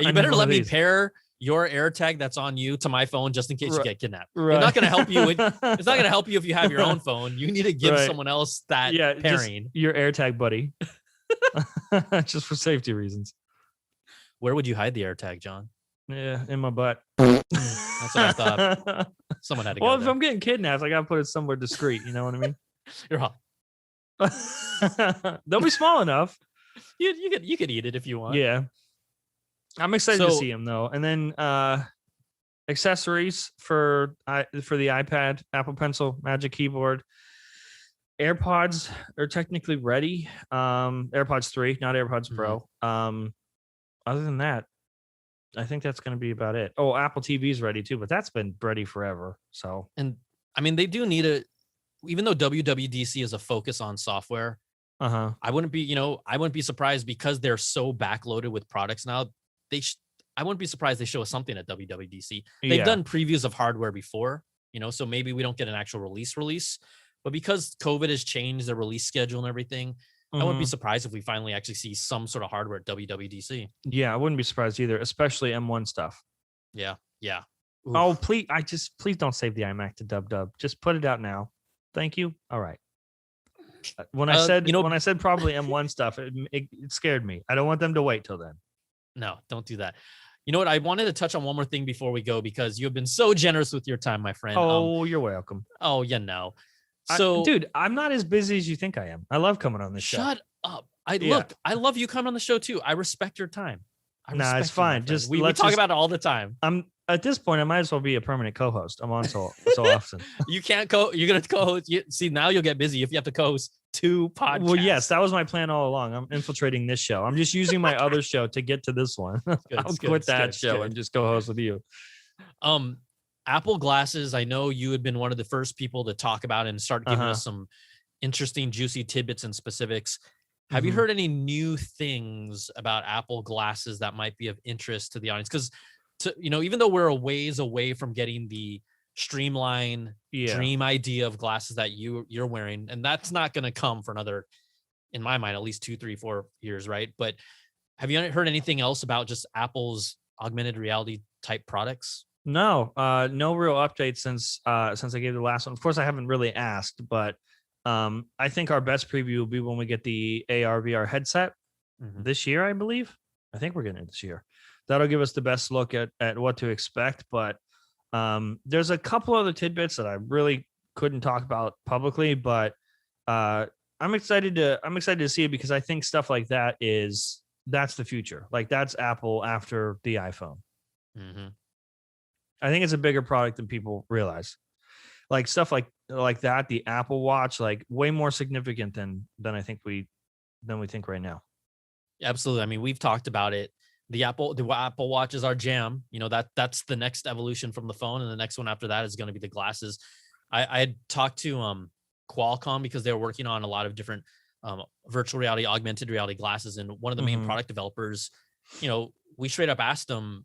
You better let me pair your AirTag that's on you to my phone, just in case you get kidnapped. It's not going to help you. It's not going to help you if you have your own phone. You need to give someone else that pairing. Your AirTag buddy. Just for safety reasons. Where would you hide the AirTag, John? Yeah, in my butt. That's what I thought. Someone had to go. Well, if I'm getting kidnapped, I gotta put it somewhere discreet. You know what I mean? You're hot. They'll be small enough. You could eat it if you want. Yeah. I'm excited to see them though. And then accessories for the iPad, Apple Pencil, Magic Keyboard. AirPods are technically ready. AirPods 3, not AirPods Pro. Other than that, I think that's going to be about it. Oh, Apple TV's ready too, but that's been ready forever. So, and I mean, they do need even though WWDC is a focus on software, I wouldn't be surprised, because they're so backloaded with products now. I wouldn't be surprised they show us something at WWDC. They've done previews of hardware before, so maybe we don't get an actual release, but because COVID has changed the release schedule and everything, I wouldn't be surprised if we finally actually see some sort of hardware at WWDC. Yeah, I wouldn't be surprised either, especially M1 stuff. Yeah. Yeah. Oh, Oof. please don't save the iMac to dub. Just put it out now. Thank you. All right. When I said probably M1 stuff, it scared me. I don't want them to wait till then. No, don't do that. You know what? I wanted to touch on one more thing before we go because you have been so generous with your time, my friend. Oh, you're welcome. Oh, you know. So, dude, I'm not as busy as you think I am. I love coming on this show. shut up. Look, I love you coming on the show too. I respect your time. Nah, it's fine. Just we talk about it all the time. I'm at this point. I might as well be a permanent co-host. I'm on so often. You can't you're gonna co-host. See, now you'll get busy if you have to co-host 2 podcasts. Well, yes, that was my plan all along. I'm infiltrating this show. I'm just using my other show to get to this one. I'll quit that show and just co-host with you. Apple glasses. I know you had been one of the first people to talk about and start giving us some interesting, juicy tidbits and specifics. Have you heard any new things about Apple glasses that might be of interest to the audience? Because, even though we're a ways away from getting the streamline dream idea of glasses that you're wearing, and that's not going to come for another, in my mind, at least 2, 3, 4 years, right? But have you heard anything else about just Apple's augmented reality type products? No, no real updates since I gave the last one. Of course, I haven't really asked, but I think our best preview will be when we get the AR VR headset this year, I believe. I think we're getting it this year. That'll give us the best look at what to expect. But there's a couple other tidbits that I really couldn't talk about publicly, but I'm excited to see it because I think stuff like that's the future. Like that's Apple after the iPhone. I think it's a bigger product than people realize. Like stuff like that, the Apple Watch, like way more significant than I think we think right now. Absolutely. I mean, we've talked about it. The Apple Watch is our jam. That's the next evolution from the phone, and the next one after that is going to be the glasses. I had talked to Qualcomm because they were working on a lot of different virtual reality, augmented reality glasses, and one of the main product developers, we straight up asked them,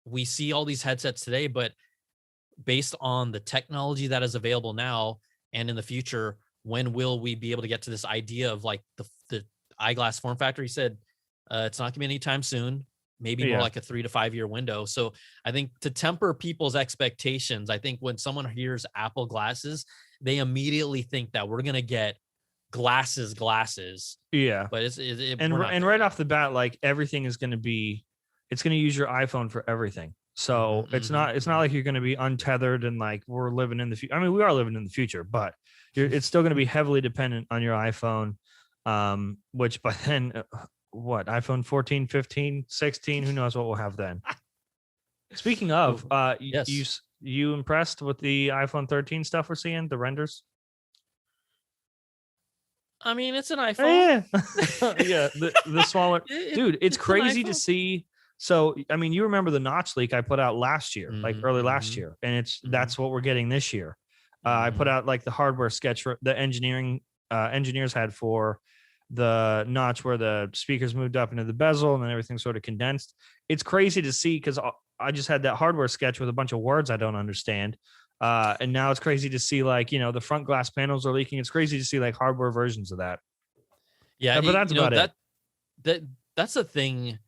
we see all these headsets today, but based on the technology that is available now and in the future, when will we be able to get to this idea of like the eyeglass form factor? He said, it's not gonna be anytime soon, maybe more like a 3 to 5 year window. So I think to temper people's expectations, I think when someone hears Apple glasses, they immediately think that we're gonna get glasses. Yeah. But and right off the bat, like everything is gonna be, it's gonna use your iPhone for everything. So it's not like you're going to be untethered and like we're living in the future. I mean, we are living in the future, but it's still going to be heavily dependent on your iPhone, which by then, iPhone 14, 15, 16, who knows what we'll have then. Speaking of, yes. You impressed with the iPhone 13 stuff we're seeing, the renders? I mean, it's an iPhone. Yeah, the smaller. Dude, it's crazy to see. So, I mean, you remember the notch leak I put out last year, like early last year, and that's what we're getting this year. I put out like the hardware sketch the engineers had for the notch where the speakers moved up into the bezel and then everything sort of condensed. It's crazy to see because I just had that hardware sketch with a bunch of words I don't understand. And now it's crazy to see like, the front glass panels are leaking. It's crazy to see like hardware versions of that. Yeah, but that's about it. That's the thing.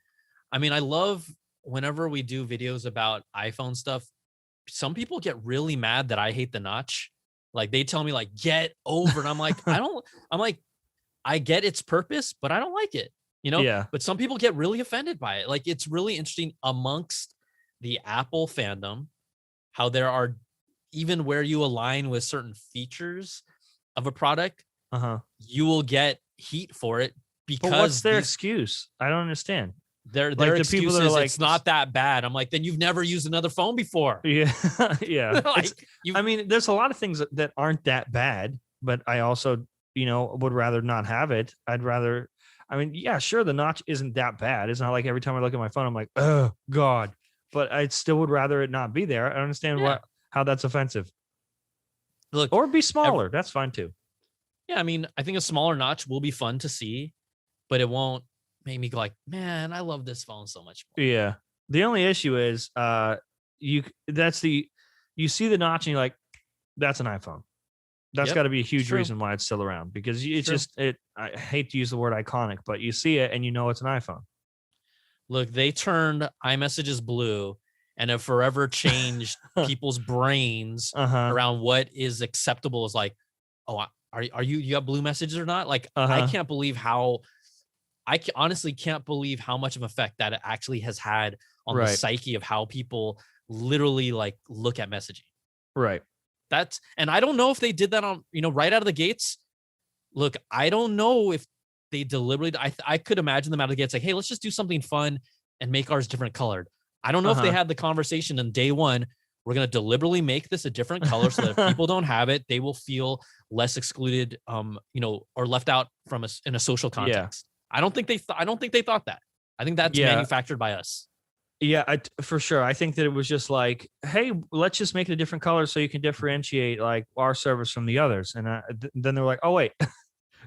I mean, I love whenever we do videos about iPhone stuff, some people get really mad that I hate the notch. Like they tell me like, get over. And I'm like, I get its purpose, but I don't like it, Yeah. But some people get really offended by it. Like it's really interesting amongst the Apple fandom, how there are, even where you align with certain features of a product, you will get heat for it because but what's their excuse? I don't understand. Their excuse is like, it's not that bad. I'm like, then you've never used another phone before. Yeah. Yeah. I mean, there's a lot of things that aren't that bad, but I also, would rather not have it. Yeah, sure. The notch isn't that bad. It's not like every time I look at my phone, I'm like, oh God, but I still would rather it not be there. I don't understand how that's offensive. Look, or be smaller. That's fine too. Yeah. I mean, I think a smaller notch will be fun to see, but it won't make me go like, man, I love this phone so much more. Yeah. The only issue is you see the notch and you're like, that's an iPhone. That's got to be a huge reason why it's still around, because it's I hate to use the word iconic, but you see it and you know it's an iPhone. Look, they turned iMessages blue and have forever changed people's brains around what is acceptable. Is like, oh, are you got blue messages or not? Like, I can't believe how. Honestly can't believe how much of an effect that it actually has had on the psyche of how people literally like look at messaging. Right. And I don't know if they did that on, right out of the gates. Look, I don't know if they deliberately, I could imagine them out of the gates like, hey, let's just do something fun and make ours different colored. I don't know if they had the conversation on day one. We're going to deliberately make this a different color so that if people don't have it, they will feel less excluded, or left out from us in a social context. Yeah. I don't think they thought that. I think that's manufactured by us. Yeah, for sure. I think that it was just like, hey, let's just make it a different color so you can differentiate like our service from the others. And then they're like, oh wait,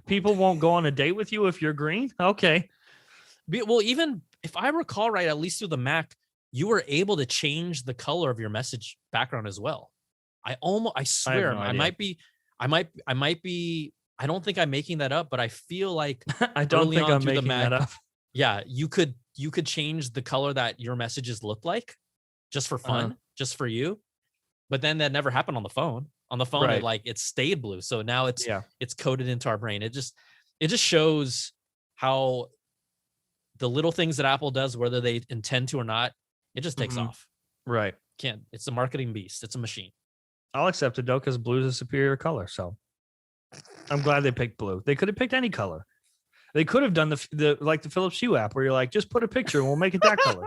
people won't go on a date with you if you're green. Okay. Well, even if I recall right, at least through the Mac, you were able to change the color of your message background as well. I swear, I might be. I don't think I'm making that up, but I feel like I don't think I'm making that up. Yeah, you could change the color that your messages look like just for fun, just for you. But then that never happened on the phone. On the phone, it stayed blue. So now it's coded into our brain. It just shows how the little things that Apple does, whether they intend to or not, it just takes off. Right. It's a marketing beast. It's a machine. I'll accept it though, because blue is a superior color. So I'm glad they picked blue. They could have picked any color. They could have done the Philips Hue app where you're like, just put a picture and we'll make it that color.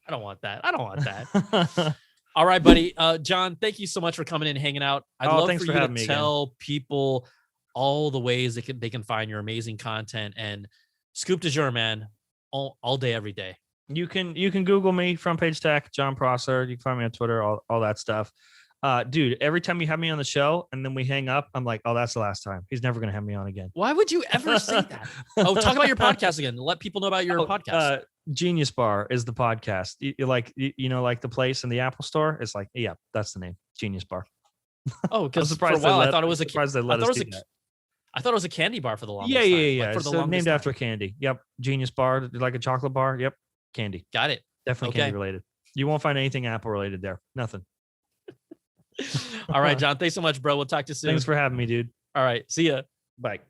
I don't want that. All right, buddy. John, thank you so much for coming in and hanging out. I'd love for you to tell people all the ways they can find your amazing content, and scoop de jour, man, all day, every day. You can Google me, Front Page Tech, John Prosser. You can find me on Twitter, all that stuff. Dude, every time you have me on the show and then we hang up, I'm like, oh, that's the last time. He's never going to have me on again. Why would you ever say that? Oh, talk about your podcast again. Let people know about your podcast. Genius Bar is the podcast. Like the place in the Apple store. It's like, yeah, that's the name. Genius Bar. Oh, because for a while I thought it was I thought it was a candy bar for the longest time. Yeah. Like so named after candy. Yep. Genius Bar, like a chocolate bar. Yep. Candy. Got it. Definitely candy related. You won't find anything Apple related there. Nothing. All right, John. Thanks so much, bro. We'll talk to you soon. Thanks for having me, dude. All right. See ya. Bye.